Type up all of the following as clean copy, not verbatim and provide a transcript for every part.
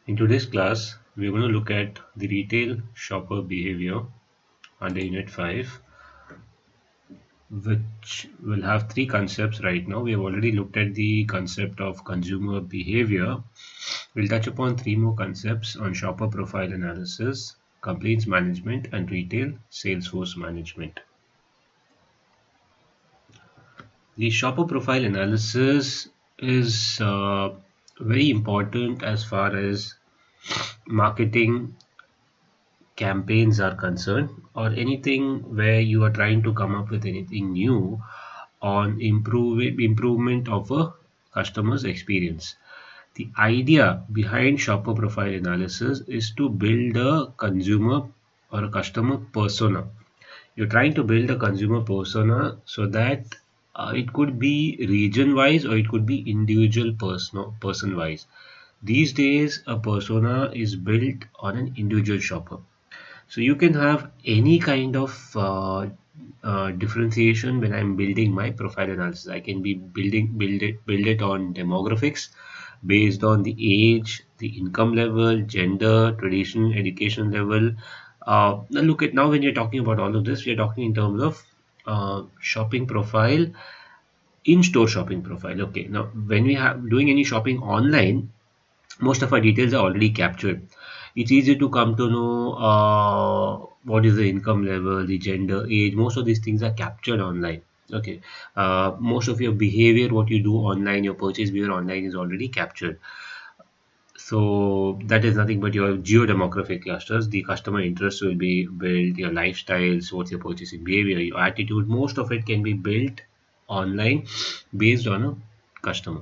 In today's class, we're going to look at the retail shopper behavior under Unit 5, which will have three concepts right now. We have already looked at the concept of consumer behavior. We'll touch upon three more concepts on shopper profile analysis, complaints management, and retail sales force management. The shopper profile analysis is very important as far as marketing campaigns are concerned, or anything where you are trying to come up with anything new on improvement of a customer's experience. The idea behind shopper profile analysis is to build a consumer or a customer persona. You're trying to build a consumer persona so that it could be region wise or it could be individual person wise. These days, a persona is built on an individual shopper. So you can have any kind of differentiation when I'm building my profile analysis. I can be build it on demographics based on the age, the income level, gender, tradition, education level. Now look at now when you're talking about all of this, we're talking in terms of shopping profile, in-store shopping profile. Okay, now when we have doing any shopping online, most of our details are already captured. It's easy to come to know what is the income level, the gender, age. Most of these things are captured online. Okay, most of your behavior, what you do online, your purchase behavior online is already captured. So that is nothing but your geo-demographic clusters. The customer interests will be built, your lifestyles, what's your purchasing behavior, your attitude. Most of it can be built online based on a customer.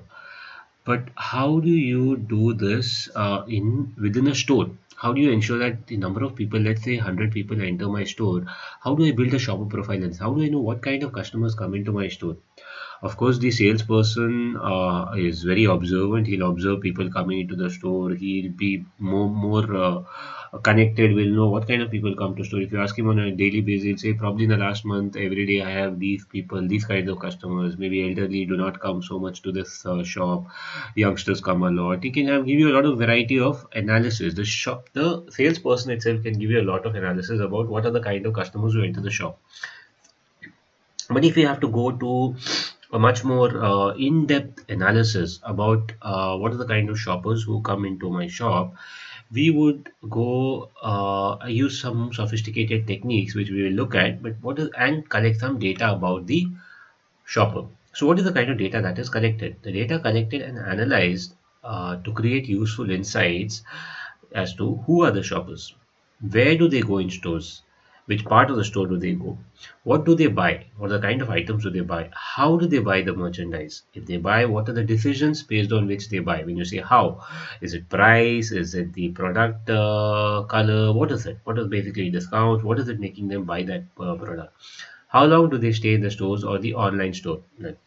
But how do you do this in within a store? How do you ensure that the number of people, let's say 100 people enter my store, how do I build a shopper profile? And how do I know what kind of customers come into my store? Of course, the salesperson is very observant. He'll observe people coming into the store. He'll be more connected. Will know what kind of people come to store. If you ask him on a daily basis, he'll say probably in the last month, every day I have these people, these kinds of customers. Maybe elderly do not come so much to this shop. Youngsters come a lot. He can give you a lot of variety of analysis. The salesperson itself can give you a lot of analysis about what are the kind of customers who enter the shop. But if you have to go to a much more in-depth analysis about what are the kind of shoppers who come into my shop, we would go use some sophisticated techniques which we will look at, but what is and collect some data about the shopper. So, what is the kind of data that is collected? The data collected and analyzed to create useful insights as to who are the shoppers, where do they go in stores, which part of the store do they go, what do they buy, what are the kind of items do they buy, how do they buy the merchandise, if they buy, what are the decisions based on which they buy. When you say how, is it price, is it the product color, what is it, what is basically discount, what is it making them buy that product, how long do they stay in the stores or the online store. Like,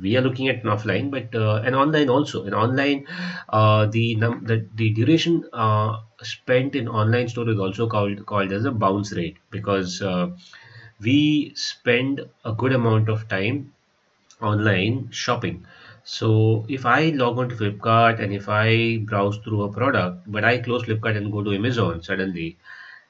we are looking at an offline, but an online also. In online, the duration spent in online store is also called as a bounce rate, because we spend a good amount of time online shopping. So if I log on to Flipkart and if I browse through a product, but I close Flipkart and go to Amazon suddenly,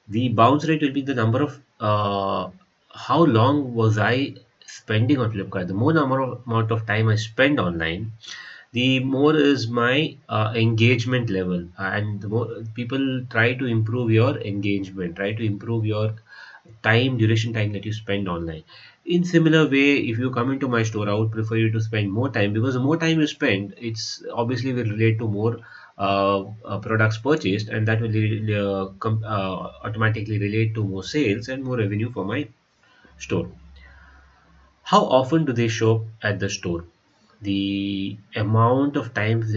the bounce rate will be the number of how long was I spending on Flipkart. The more amount of time I spend online, the more is my engagement level, and the more people try to improve your engagement, try to improve your duration time that you spend online. In similar way, if you come into my store, I would prefer you to spend more time, because the more time you spend, it's obviously will relate to more products purchased, and that will automatically relate to more sales and more revenue for my store. How often do they show up at the store? The amount of times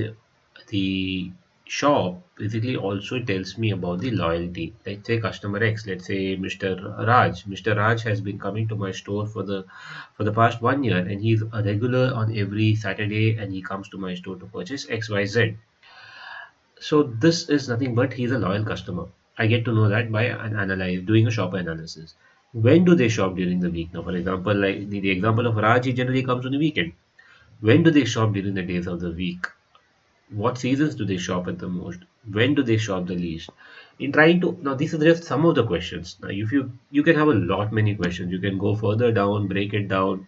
the shop basically also tells me about the loyalty. Let's say customer X, let's say Mr. Raj. Mr. Raj has been coming to my store for the past 1 year, and he's a regular on every Saturday, and he comes to my store to purchase XYZ. So this is nothing but he's a loyal customer. I get to know that by doing a shopper analysis. When do they shop during the week? Now, for example, like the example of Raj, he generally comes on the weekend. When do they shop during the days of the week? What seasons do they shop at the most? When do they shop the least? In trying to, now these are just some of the questions. Now, if you can have a lot many questions, you can go further down, break it down,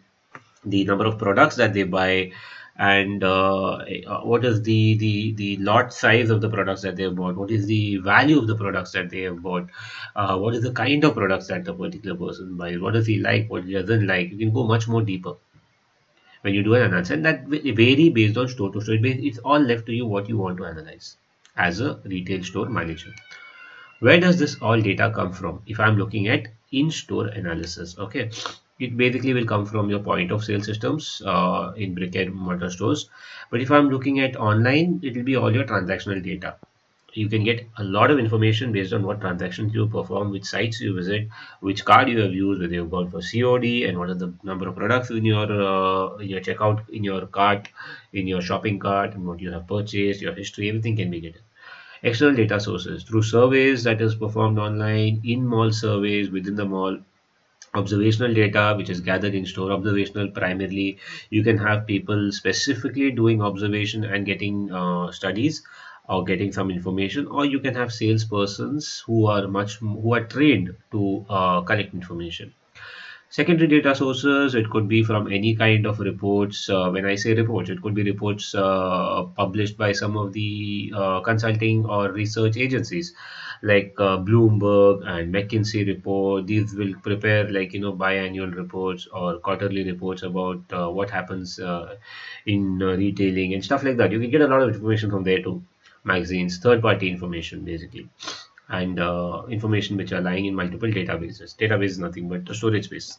the number of products that they buy, and what is the lot size of the products that they have bought, what is the value of the products that they have bought, what is the kind of products that the particular person buys, what does he like, what he doesn't like. You can go much more deeper when you do an analysis, and that will vary based on store to store. It's all left to you what you want to analyze as a retail store manager. Where does this all data come from? If I'm looking at in-store analysis, okay, it basically will come from your point of sale systems in brick and mortar stores. But if I'm looking at online, it will be all your transactional data. You can get a lot of information based on what transactions you perform, which sites you visit, which card you have used, whether you've gone for COD, and what are the number of products in your checkout, in your cart, in your shopping cart, and what you have purchased, your history. Everything can be getting. External data sources through surveys that is performed online, in mall surveys within the mall, observational data which is gathered in store. Observational primarily, you can have people specifically doing observation and getting studies or getting some information, or you can have salespersons who are trained to collect information. Secondary data sources, it could be from any kind of reports. When I say reports, it could be reports published by some of the consulting or research agencies like Bloomberg and McKinsey report. These will prepare like, biannual reports or quarterly reports about what happens in retailing and stuff like that. You can get a lot of information from there too. Magazines, third party information basically, and information which are lying in multiple databases. Database is nothing but a storage space.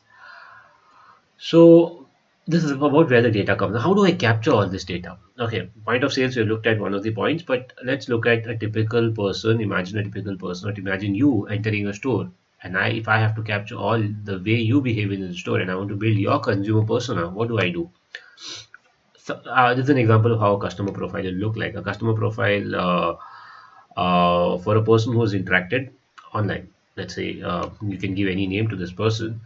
So this is about where the data comes. How do I capture all this data? Okay, point of sales, we have looked at one of the points, but let's look at a typical person. Imagine a typical person, or imagine you entering a store. And if I have to capture all the way you behave in the store and I want to build your consumer persona, what do I do? So, this is an example of how a customer profile will look like. A customer profile for a person who has interacted online. Let's say you can give any name to this person.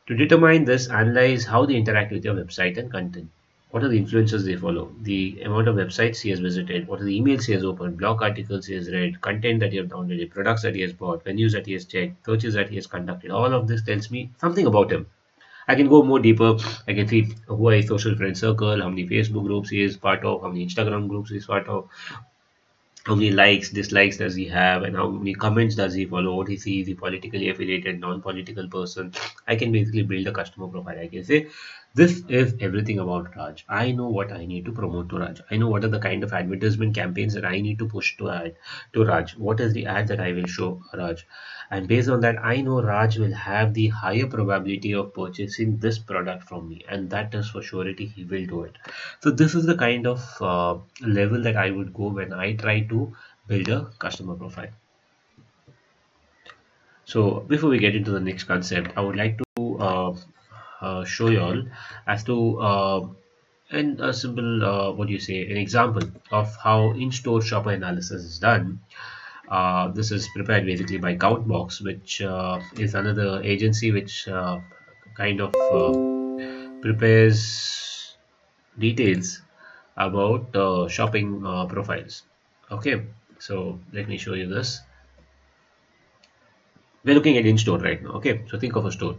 To determine this, analyze how they interact with your website and content. What are the influencers they follow? The amount of websites he has visited. What are the emails he has opened? Blog articles he has read? Content that he has downloaded? Products that he has bought? Venues that he has checked? Searches that he has conducted? All of this tells me something about him. I can go more deeper. I can see who are his social friend circle, how many Facebook groups he is part of, how many Instagram groups he is part of, how many likes, dislikes does he have, and how many comments does he follow, what is he politically affiliated, non-political person. I can basically build a customer profile. I can say, this is everything about Raj. I know what I need to promote to Raj. I know what are the kind of advertisement campaigns that I need to push to Raj. What is the ad that I will show Raj? And based on that, I know Raj will have the higher probability of purchasing this product from me, and that is for surety he will do it. So this is the kind of level that I would go when I try to build a customer profile. So before we get into the next concept, I would like to show you all as to and a simple what do you say, an example of how in-store shopper analysis is done. This is prepared basically by Countbox, which is another agency which kind of prepares details about shopping profiles. Okay, so let me show you this. We're looking at in-store right now. Okay, so think of a store.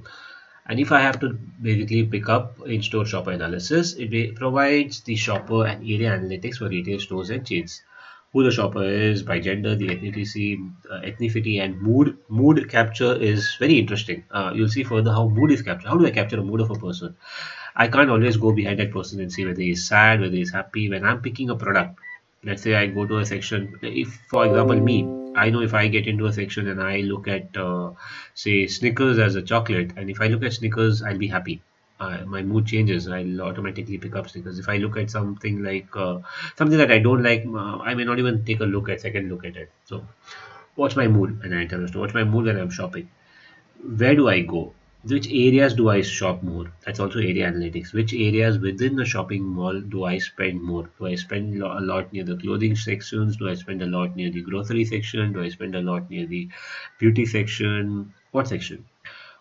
And if I have to basically pick up in-store shopper analysis, provides the shopper and area analytics for retail stores and chains. Who the shopper is by gender, the ethnicity, and mood. Mood capture is very interesting. You'll see further how mood is captured. How do I capture a mood of a person? I can't always go behind that person and see whether he's sad, whether he's happy. When I'm picking a product, let's say I go to a section, if for example me, I know if I get into a section and I look at say Snickers as a chocolate, and if I look at Snickers, I'll be happy. My mood changes. I'll automatically pick up Snickers. If I look at something like something that I don't like, I may not even take a second look at it. So what's my mood when I enter the store? What's my mood when I'm shopping? Where do I go? Which areas do I shop more? That's also area analytics. Which areas within the shopping mall do I spend more? Do I spend a lot near the clothing sections? Do I spend a lot near the grocery section? Do I spend a lot near the beauty section? What section?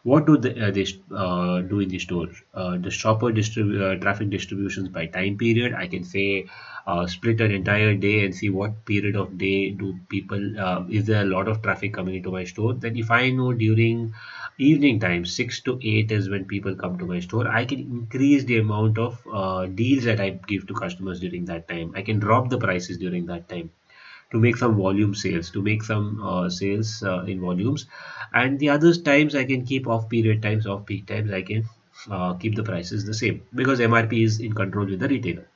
What do they do in the store? The shopper traffic distributions by time period. I can say split an entire day and see what period of day do people, is there a lot of traffic coming into my store. Then if I know during evening time, 6 to 8 is when people come to my store, I can increase the amount of deals that I give to customers during that time. I can drop the prices during that time to make some volume sales, to make some sales in volumes. And the other times I can keep off period times, off peak times, I can keep the prices the same because MRP is in control with the retailer.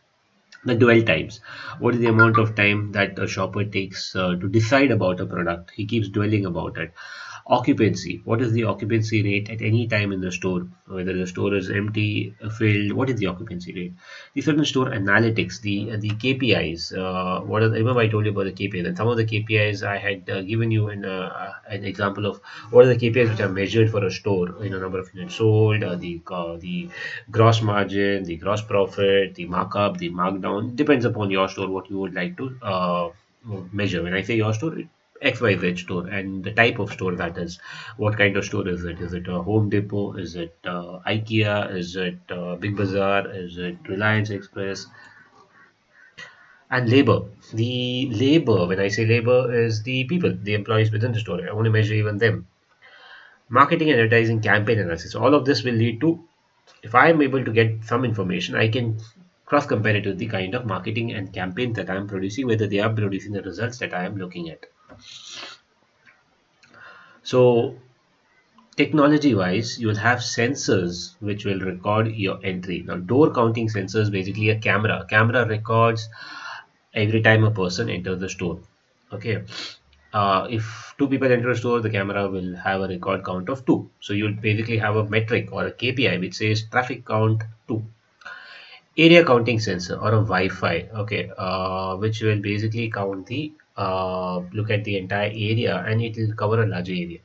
The dwell times. What is the amount of time that a shopper takes to decide about a product? He keeps dwelling about it. Occupancy. What is the occupancy rate at any time in the store? Whether the store is empty, filled, what is the occupancy rate? The certain store analytics, the KPIs. Remember I told you about the KPIs, and some of the KPIs I had given you in an example of what are the KPIs which are measured for a store, number of units sold, the gross margin, the gross profit, the markup, the markdown. Depends upon your store what you would like to measure. When I say your store, XYZ store and the type of store that is. What kind of store is it? Is it a Home Depot? Is it IKEA? Is it Big Bazaar? Is it Reliance Express? And labor. The labor, when I say labor, is the people, the employees within the store. I want to measure even them. Marketing and advertising campaign analysis. All of this will lead to, if I am able to get some information, I can cross compare it with the kind of marketing and campaign that I am producing, whether they are producing the results that I am looking at. So technology wise, you will have sensors which will record your entry. Now, door counting sensors basically a camera. Camera records every time a person enters the store. Okay. If two people enter a store, the camera will have a record count of two. So you'll basically have a metric or a KPI which says traffic count two. Area counting sensor or a Wi-Fi, okay, which will basically count the look at the entire area and it will cover a larger area.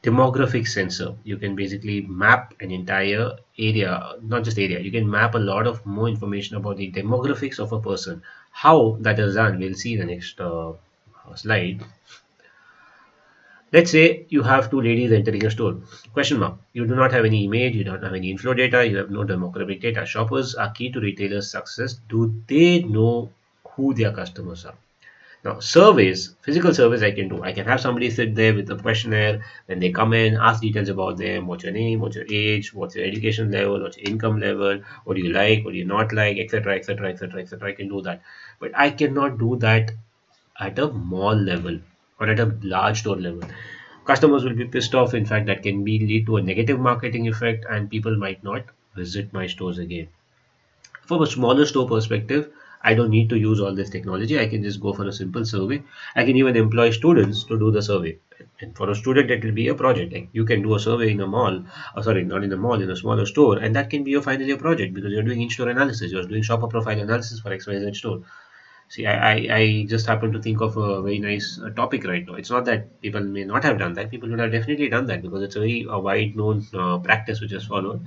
Demographic sensor, you can basically map an entire area, not just area, you can map a lot of more information about the demographics of a person. How that is done, we'll see in the next slide. Let's say you have two ladies entering a store. Question mark. You do not have any image, you don't have any inflow data, you have no demographic data. Shoppers are key to retailers' success. Do they know who their customers are? Now, surveys, physical surveys I can do. I can have somebody sit there with a questionnaire. When they come in, ask details about them. What's your name? What's your age? What's your education level? What's your income level? What do you like? What do you not like? Etc. Etc. Etc. Etc. I can do that. But I cannot do that at a mall level or at a large store level. Customers will be pissed off. In fact, that can be lead to a negative marketing effect, and people might not visit my stores again. From a smaller store perspective, I don't need to use all this technology. I can just go for a simple survey. I can even employ students to do the survey. And for a student, it will be a project. Like you can do a survey in a mall, sorry, not in a mall, in a smaller store, and that can be your final year project because you're doing in-store analysis. You're doing shopper profile analysis for XYZ store. See, I just happen to think of a very nice topic right now. It's not that people may not have done that. People would have definitely done that because it's a very wide known practice which is followed.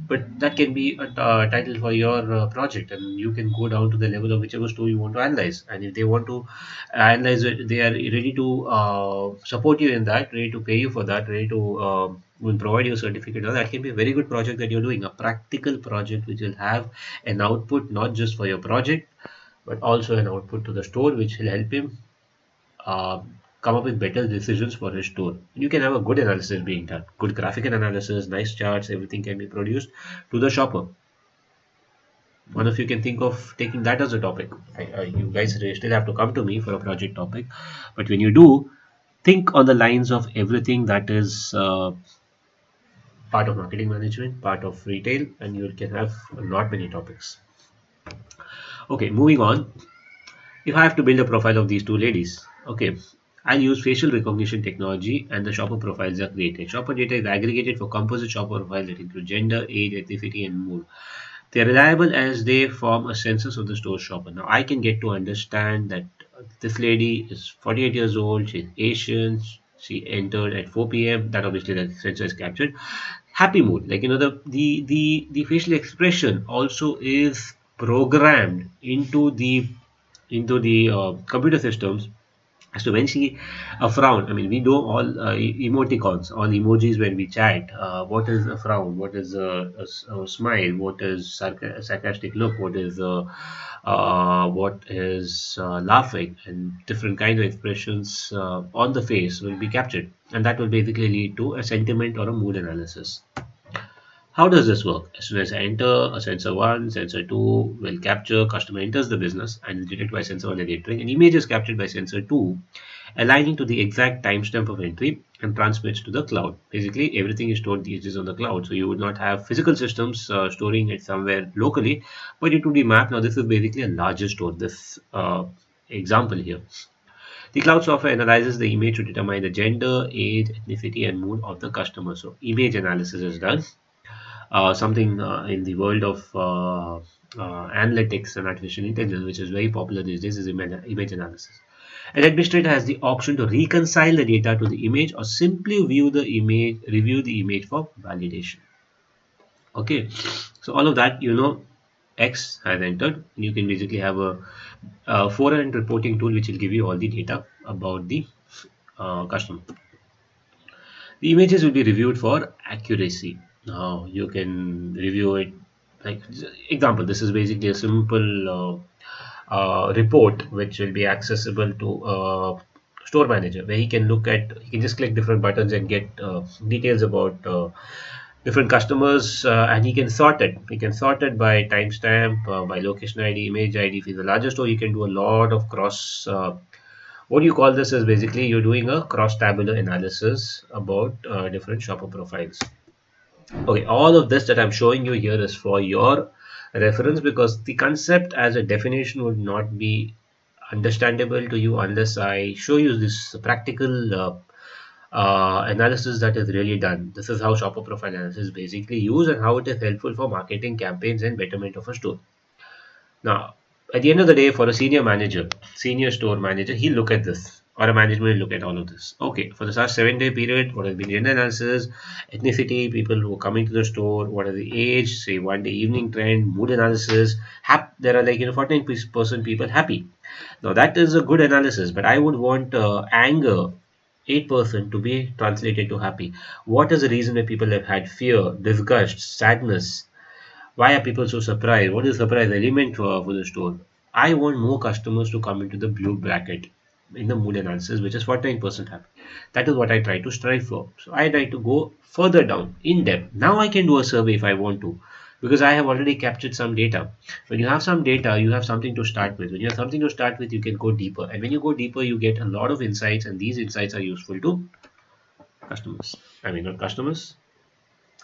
But that can be a title for your project, and you can go down to the level of whichever store you want to analyze. And if they want to analyze it, they are ready to support you in that, ready to pay you for that, ready to will provide you a certificate. Now, that can be a very good project that you're doing, a practical project which will have an output not just for your project but also an output to the store which will help him uh, come up with better decisions for his store. You can have a good analysis being done, good graphical analysis, nice charts, everything can be produced to the shopper. One of you can think of taking that as a topic. You guys still have to come to me for a project topic, but when you do, think on the lines of everything that is part of marketing management, part of retail, and you can have not many topics. Okay, moving on. If I have to build a profile of these two ladies, okay, I'll use facial recognition technology and the shopper profiles are created. Shopper data is aggregated for composite shopper profiles that include gender, age, ethnicity, and more. They're reliable as they form a census of the store shopper. Now, I can get to understand that this lady is 48 years old, she's Asian, she entered at 4 p.m. That obviously the census is captured. Happy mood, like the facial expression also is programmed into the computer systems As to when she a frown, I mean, we do all emoticons, all emojis when we chat. What is a frown? What is a smile? What is sarcastic look? What is laughing? And different kinds of expressions on the face will be captured, and that will basically lead to a sentiment or a mood analysis. How does this work? As soon as I enter, a sensor 1, sensor 2 will capture, customer enters the business and is detected by sensor 1 at entering. An image is captured by sensor 2, aligning to the exact timestamp of entry and transmits to the cloud. Basically, everything is stored these days on the cloud. So you would not have physical systems storing it somewhere locally, but it would be mapped. Now, this is basically a larger store, this example here. The cloud software analyzes the image to determine the gender, age, ethnicity, and mood of the customer. So image analysis is done, something in the world of analytics and artificial intelligence, which is very popular these days, is image analysis. An administrator has the option to reconcile the data to the image or simply review the image for validation. Okay, so all of that, X has entered. You can basically have a forehand reporting tool which will give you all the data about the customer. The images will be reviewed for accuracy. Now you can review it, like example. This is basically a simple report which will be accessible to store manager, where he can just click different buttons and get details about different customers, and he can sort it by timestamp, by location ID, image ID. If he's a larger store, you can do a lot of cross what you call this is basically you're doing a cross tabular analysis about different shopper profiles. Okay, all of this that I'm showing you here is for your reference, because the concept as a definition would not be understandable to you unless I show you this practical analysis that is really done. This is how shopper profile analysis is basically used and how it is helpful for marketing campaigns and betterment of a store. Now, at the end of the day, for a senior store manager, he'll look at this, or a management will look at all of this. Okay, for the last 7-day period, what has been gender analysis, ethnicity, people who are coming to the store, what are the age, say 1 day evening trend, mood analysis. There are 49% people happy. Now that is a good analysis, but I would want anger 8% to be translated to happy. What is the reason why people have had fear, disgust, sadness? Why are people so surprised? What is the surprise element for the store? I want more customers to come into the blue bracket in the mood analysis, which is 49% happy. That is what I try to strive for. So I try to go further down in depth. Now I can do a survey if I want to, because I have already captured some data. When you have some data, you have something to start with. When you have something to start with, you can go deeper. And when you go deeper, you get a lot of insights, and these insights are useful to customers. I mean, not customers,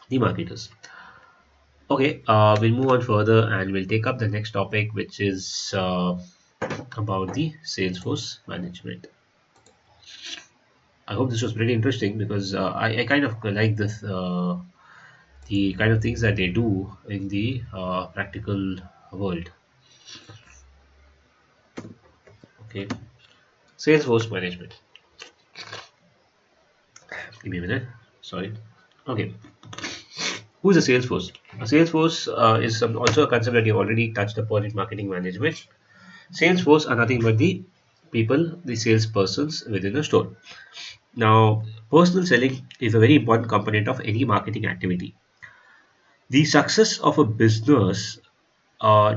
the marketers. Okay, we'll move on further and we'll take up the next topic, which is about the Salesforce management. I hope this was pretty interesting, because I kind of like this, the kind of things that they do in the practical world. Okay, Salesforce management. Give me a minute. Sorry. Okay, who is a Salesforce? A Salesforce is also a concept that you already touched upon in marketing management. Salesforce are nothing but the people, the salespersons within the store. Now, personal selling is a very important component of any marketing activity. The success of a business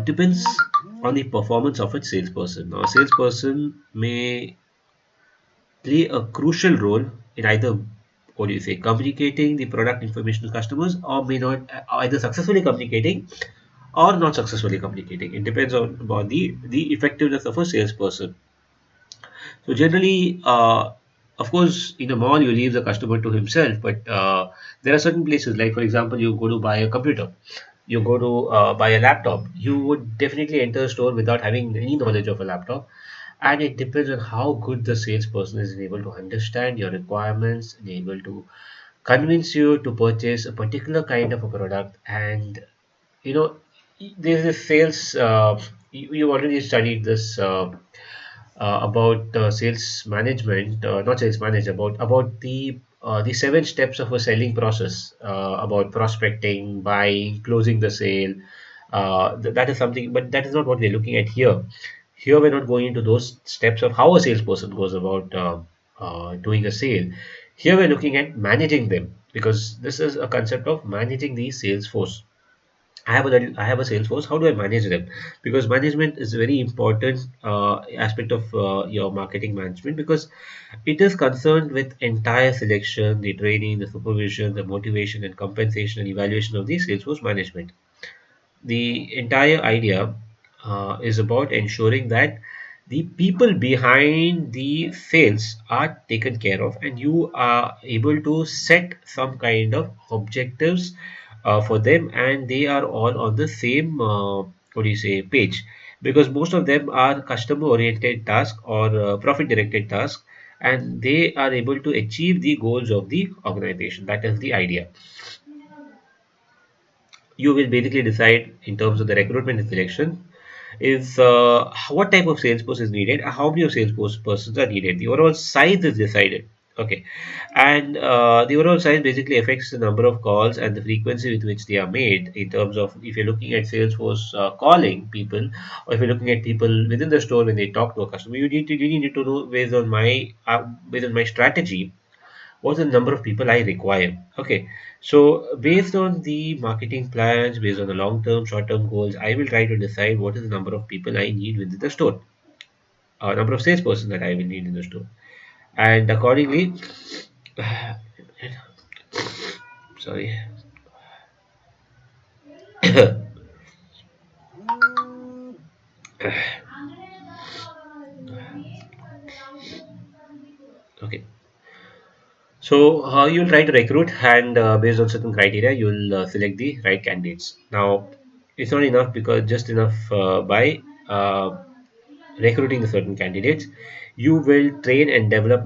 depends on the performance of its salesperson. Now, a salesperson may play a crucial role in either, what do you say, communicating the product information to customers, or may not, either successfully communicating or not successfully communicating. It depends on about the effectiveness of a salesperson. So generally, of course, in a mall you leave the customer to himself, but there are certain places, like for example, you go to buy a computer, you go to buy a laptop, you would definitely enter a store without having any knowledge of a laptop, and it depends on how good the salesperson is able to understand your requirements and able to convince you to purchase a particular kind of a product. And you know, there's a sales. You already studied this. About sales management, not sales manager, about the 7 steps of a selling process, about prospecting, buying, closing the sale. That is something, but that is not what we're looking at here. Here, we're not going into those steps of how a salesperson goes about doing a sale. Here, we're looking at managing them, because this is a concept of managing the sales force. I have a sales force. How do I manage them? Because management is a very important aspect of your marketing management, because it is concerned with entire selection, the training, the supervision, the motivation and compensation and evaluation of the sales force management. The entire idea is about ensuring that the people behind the sales are taken care of, and you are able to set some kind of objectives for them, and they are all on the same what do you say page, because most of them are customer oriented task or profit directed task, and they are able to achieve the goals of the organization. That is the idea. You will basically decide in terms of the recruitment and selection is what type of salesperson is needed, how many of salespersons are needed. The overall size is decided. Okay, and the overall size basically affects the number of calls and the frequency with which they are made. In terms of, if you're looking at Salesforce calling people, or if you're looking at people within the store when they talk to a customer, you need to know based on my strategy, what's the number of people I require. Okay, so based on the marketing plans, based on the long term, short term goals, I will try to decide what is the number of people I need within the store, number of salesperson that I will need in the store, and accordingly, sorry, okay. So you'll try to recruit, and based on certain criteria, you'll select the right candidates. Now, it's not enough, because just enough by recruiting the certain candidates. You will train and develop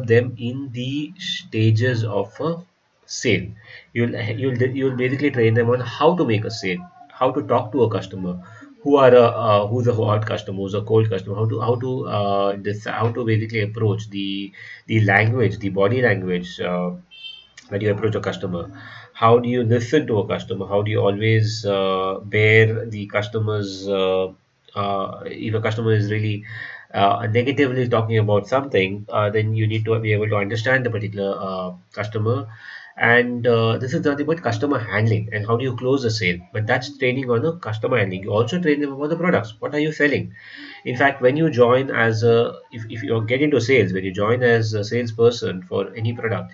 them in the stages of a sale. You'll basically train them on how to make a sale, how to talk to a customer, who's a hot customer, who's a cold customer, how to basically approach the language, the body language when you approach a customer. How do you listen to a customer? How do you always bear the customer's if a customer is really negatively talking about something, then you need to be able to understand the particular customer. And this is nothing but customer handling, and how do you close a sale. But that's training on the customer handling. You also train them about the products. What are you selling? In fact, when you join as a, if you get into sales, when you join as a salesperson for any product,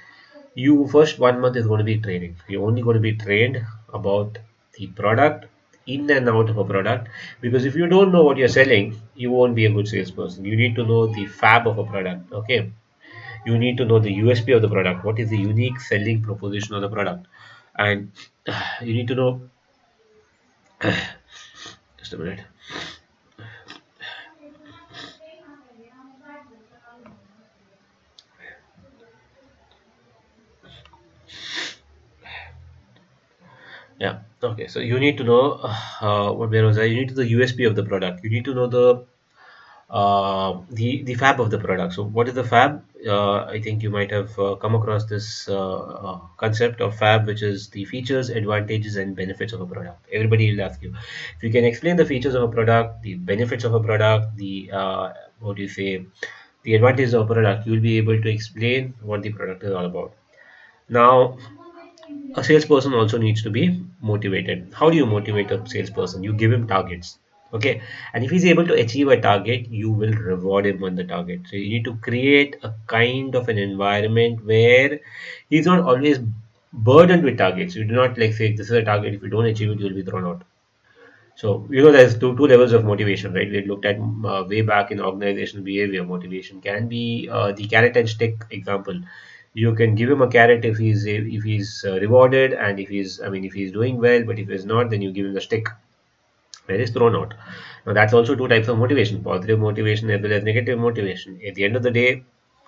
you first 1 month is going to be training. You're only going to be trained about the product, in and out of a product, because if you don't know what you're selling, you won't be a good salesperson. You need to know the fab of a product. Okay, you need to know the USP of the product. What is the unique selling proposition of the product? And you need to know, just a minute. Yeah, okay, so you need to know what, where was I? You need to know the USP of the product. You need to know the fab of the product. So what is the fab? I think you might have come across this concept of fab, which is the features, advantages, and benefits of a product. Everybody will ask you if you can explain the features of a product, the benefits of a product, the what do you say, the advantages of a product. You will be able to explain what the product is all about. Now, a salesperson also needs to be motivated. How do you motivate a salesperson? You give him targets. Okay, and if he's able to achieve a target, you will reward him on the target. So you need to create a kind of an environment where he's not always burdened with targets. You do not like say this is a target, if you don't achieve it, you'll be thrown out. So, there's two levels of motivation, right? We looked at way back in organizational behavior. Motivation can be the carrot and stick example. You can give him a carrot if he's rewarded, and if he's doing well. But if he's not, then you give him the stick where he's thrown out. Now that's also two types of motivation: positive motivation as well as negative motivation. At the end of the day,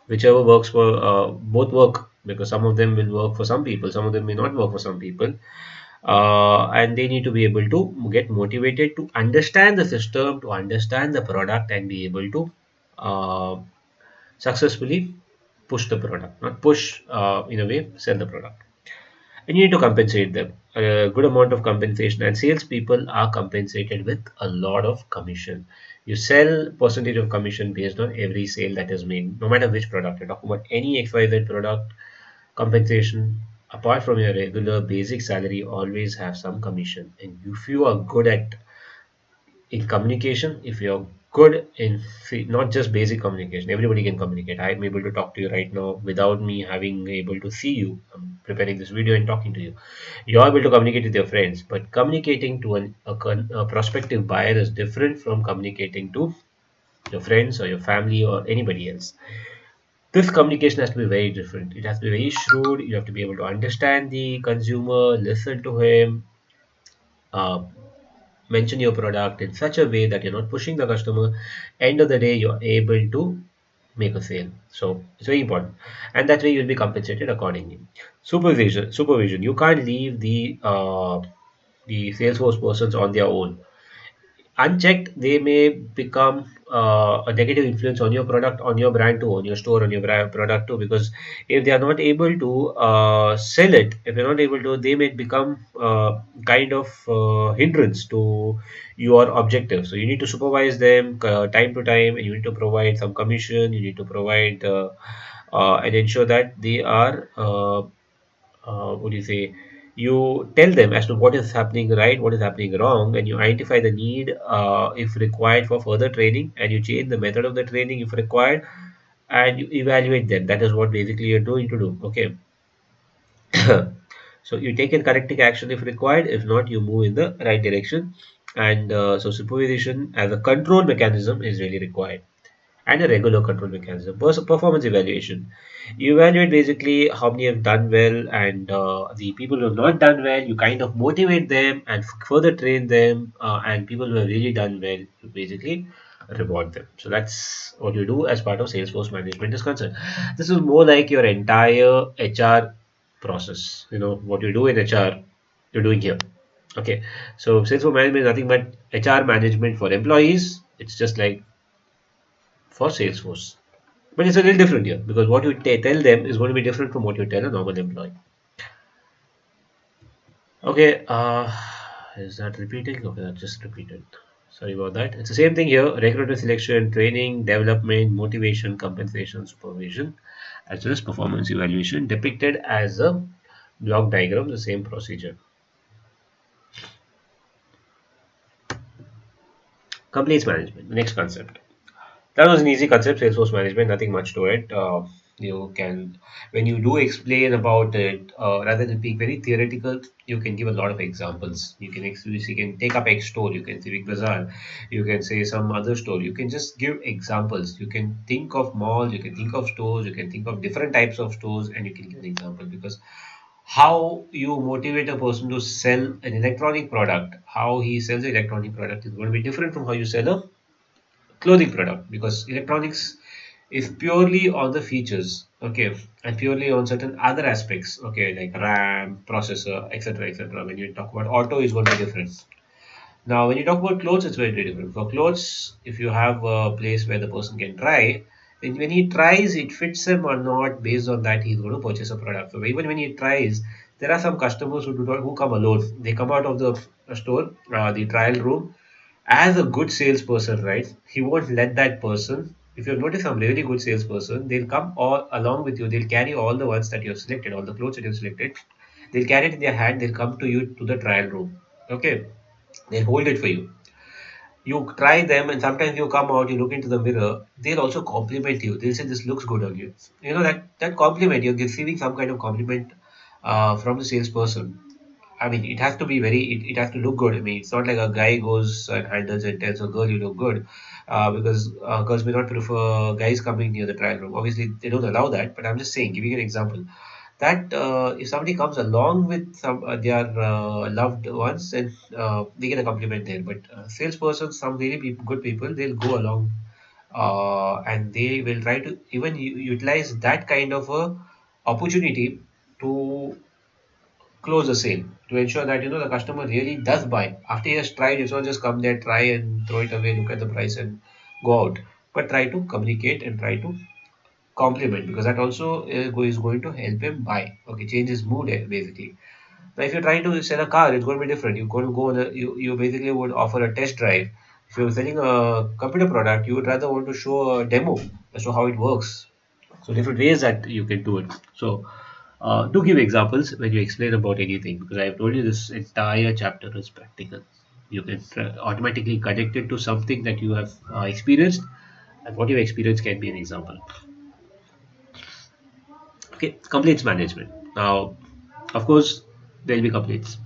whichever works for both work, because some of them will work for some people, some of them may not work for some people, and they need to be able to get motivated to understand the system, to understand the product, and be able to uh, successfully push the product, not push in a way, sell the product. And you need to compensate them a good amount of compensation, and salespeople are compensated with a lot of commission. You sell percentage of commission based on every sale that is made, no matter which product. You're talking about any XYZ product, compensation, apart from your regular basic salary, always have some commission. And if you are good at in communication, if you're good in not just basic communication, everybody can communicate. I'm able to talk to you right now without me having able to see you. I'm preparing this video and talking to you. You're able to communicate with your friends, but communicating to a prospective buyer is different from communicating to your friends or your family or anybody else. This communication has to be very different. It has to be very shrewd. You have to be able to understand the consumer, listen to him, uh, mention your product in such a way that you're not pushing the customer. End of the day, you're able to make a sale. So it's very important, and that way you'll be compensated accordingly. Supervision. You can't leave the Salesforce persons on their own. Unchecked, they may become a negative influence on your product, on your brand too, on your store, on your product too. Because if they are not able to sell it, if they're not able to, they may become kind of hindrance to your objective. So you need to supervise them time to time, and you need to provide some commission. You need to provide and ensure that they are what do you say, you tell them as to what is happening right, what is happening wrong, and you identify the need if required for further training, and you change the method of the training if required, and you evaluate them. That is what basically you're doing to do. Okay. So you take a corrective action if required. If not, you move in the right direction. And so supervision as a control mechanism is really required, and a regular control mechanism. Performance evaluation. You evaluate basically how many have done well, and the people who have not done well, you kind of motivate them and further train them, and people who have really done well, you basically reward them. So that's what you do as part of Salesforce management is concerned. This is more like your entire HR process. You know what you do in HR, you're doing here. Okay, so Salesforce management is nothing but HR management for employees. It's just like for Salesforce. But it's a little different here because what you tell them is going to be different from what you tell a normal employee. Okay, is that repeating? Okay, that's just repeated. Sorry about that. It's the same thing here: recruiter selection, training, development, motivation, compensation, supervision, as well as performance evaluation, depicted as a block diagram. The same procedure. Complaints management. The next concept. That was an easy concept, Salesforce management, nothing much to it. You can, when you do explain about it, rather than being very theoretical, you can give a lot of examples. You can take up X store, you can say Big Bazaar, you can say some other store. You can just give examples. You can think of malls, you can think of stores, you can think of different types of stores, and you can give an example. Because how you motivate a person to sell an electronic product, how he sells an electronic product is going to be different from how you sell a clothing product, because electronics is purely on the features, okay, and purely on certain other aspects, okay, like RAM, processor, etc., etc. When you talk about auto, is going to be different. Now when you talk about clothes, it's very different. For clothes, if you have a place where the person can try, then when he tries, it fits him or not, based on that he's going to purchase a product. So even when he tries, there are some customers who do not, who come alone. They come out of the store, the trial room, as a good salesperson, right? He won't let that person. If you've noticed some really good salesperson, they'll come all along with you. They'll carry all the ones that you've selected, all the clothes that you've selected. They'll carry it in their hand. They'll come to you to the trial room. Okay, they'll hold it for you. You try them, and sometimes you come out, you look into the mirror. They'll also compliment you. They'll say, "This looks good on you." You know that compliment, you're receiving some kind of compliment from the salesperson. I mean, it has to be it has to look good. I mean, it's not like a guy goes and handles and tells a girl you look good, because girls may not prefer guys coming near the trial room. Obviously, they don't allow that. But I'm just saying, giving an example that if somebody comes along with some their loved ones, and they get a compliment there. But salespersons, some really good people, they'll go along, and they will try to even utilize that kind of a opportunity to close the sale, to ensure that the customer really does buy after he has tried. It's not just come there, try and throw it away, look at the price and go out, but try to communicate and try to compliment, because that also is going to help him buy. Okay, change his mood basically. Now if you're trying to sell a car, it's going to be different. You're going to go on you basically would offer a test drive If you're selling a computer product, you would rather want to show a demo as to how it works. So different ways that you can do it. So do give examples when you explain about anything, because I've told you this entire chapter is practical. You can automatically connect it to something that you have experienced, and what you experience can be an example. Okay, complaints management. Now, of course, there will be complaints.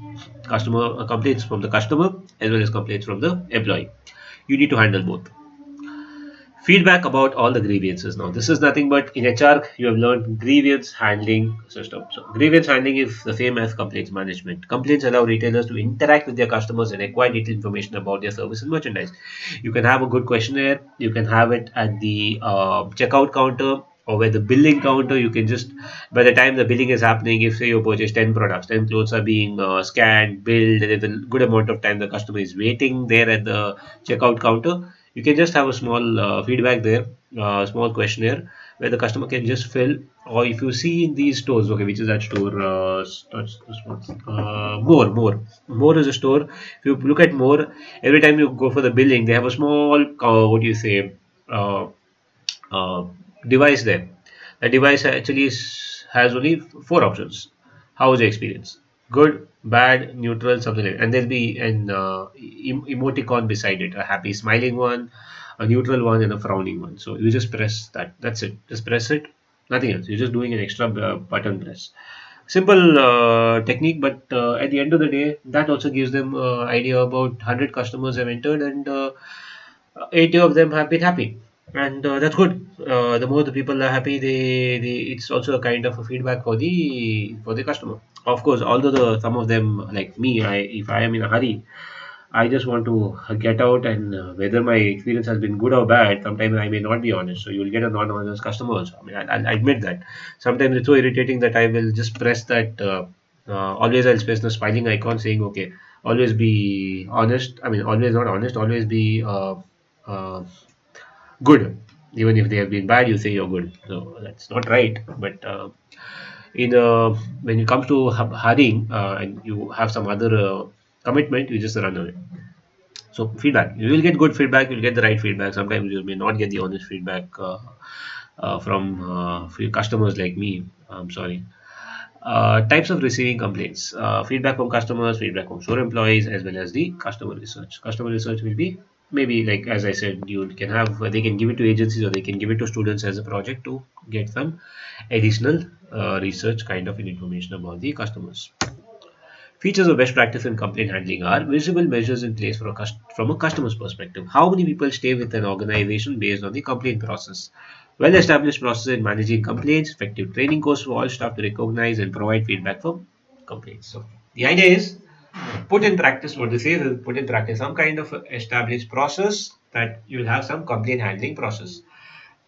Complaints from the customer as well as complaints from the employee. You need to handle both. Feedback about all the grievances. Now, this is nothing but in HR, you have learned grievance handling system. So, grievance handling is the same as complaints management. Complaints allow retailers to interact with their customers and acquire detailed information about their service and merchandise. You can have a good questionnaire. You can have it at the checkout counter or where the billing counter. You can just, by the time the billing is happening, if say you purchase 10 products, 10 clothes are being scanned, billed, there's a good amount of time the customer is waiting there at the checkout counter. You can just have a small feedback there, small questionnaire where the customer can just fill. Or if you see in these stores, okay, which is that store? This one. More is a store. If you look at More, every time you go for the billing, they have a small, what do you say, uh, uh, device there. The device actually has only four options. How was your experience? Good, bad, neutral, something like that. And there'll be an emoticon beside it, a happy smiling one, a neutral one, and a frowning one. So you just press that. That's it. Just press it. Nothing else. You're just doing an extra button press. Simple technique, but at the end of the day, that also gives them idea about 100 customers have entered, and 80 of them have been happy, and that's good. The more the people are happy, it's also a kind of a feedback for the customer. Of course, although some of them, like me, if I am in a hurry, I just want to get out, and whether my experience has been good or bad, sometimes I may not be honest. So you will get a non-honest customer also. I mean, I admit that. Sometimes it's so irritating that I will just press that. Always I'll press the smiling icon saying, okay, always be honest. I mean, always not honest. Always be uh, good. Even if they have been bad, you say you're good. So that's not right. But in when it comes to hurrying and you have some other commitment, you just run away. So feedback, you will get good feedback, you'll get the right feedback. Sometimes you may not get the honest feedback from few customers like me. I'm sorry. Types of receiving complaints: feedback from customers, feedback from store employees, as well as the customer research. Customer research will be maybe, like as I said, you can have, they can give it to agencies or they can give it to students as a project to get some additional research kind of information about the customers. Features of best practice in complaint handling are visible measures in place from a customer's perspective. How many people stay with an organization based on the complaint process? Well established process in managing complaints, effective training course for all staff to recognize and provide feedback for complaints. So, the idea is put in practice what they say is put in practice some kind of established process that you will have some complaint handling process.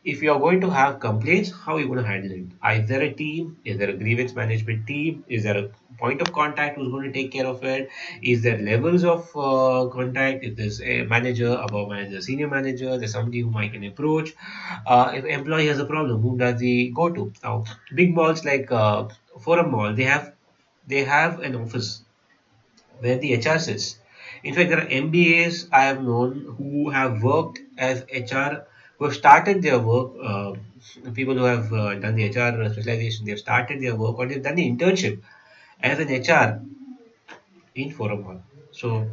If you're going to have complaints, how are you going to handle it? Is there a team? Is there a grievance management team? Is there a point of contact who's going to take care of it? Is there levels of contact? If there's a manager, above manager, senior manager, there's somebody whom I can approach. If employee has a problem, whom does he go to? Now, big malls like Forum Mall, they have an office where the HR sits. In fact, there are MBAs I have known who have worked as HR, who have started their work. People who have done the HR specialization, they have started their work or they've done the internship as an HR in Forum Hall. So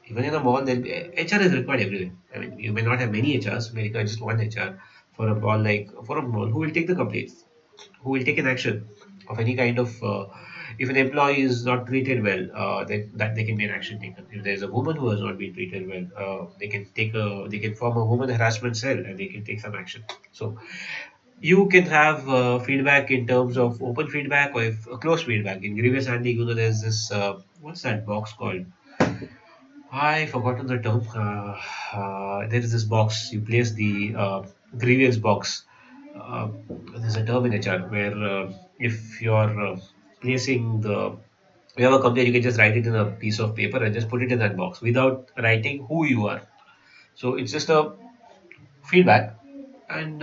even in a mall, HR is required everywhere. I mean, you may not have many HRs, maybe just one HR for a mall like for a mall who will take the complaints, who will take an action of any kind of if an employee is not treated well, then that they can be an action taken. If there is a woman who has not been treated well, they can form a woman harassment cell and they can take some action. So you can have feedback in terms of open feedback or if closed feedback. In grievous handling, there's this what's that box called? I forgotten the term. There is this box. You place the grievance box. Uh, there's a term in HR where if you're placing the you have a complaint, you can just write it in a piece of paper and just put it in that box without writing who you are. So it's just a feedback and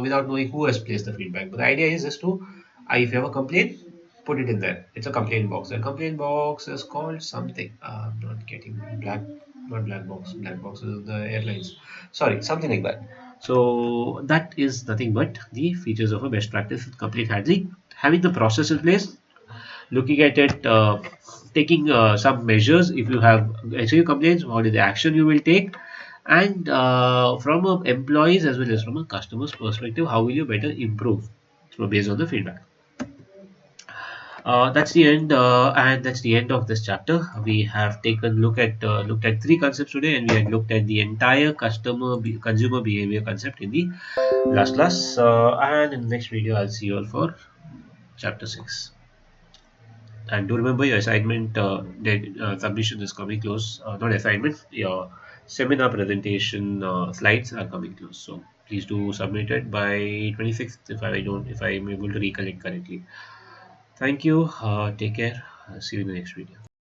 without knowing who has placed the feedback. But the idea is just to, if you have a complaint, put it in there. It's a complaint box. The complaint box is called something. I'm not getting black. Not black box. Black box is the airlines. Sorry, something like that. So that is nothing but the features of a best practice with complete handling. Having the process in place, looking at it, taking some measures. If you have SEO complaints, what is the action you will take? And from a employees as well as from a customer's perspective, how will you better improve? So based on the feedback. That's the end, and that's the end of this chapter. We have taken looked at three concepts today, and we had looked at the entire consumer behavior concept in the last class. And in the next video, I'll see you all for chapter 6. And do remember your assignment submission is coming close. Not assignment, your seminar presentation slides are coming close. So please do submit it by 26th if I am able to recollect correctly. Thank you. Take care. See you in the next video.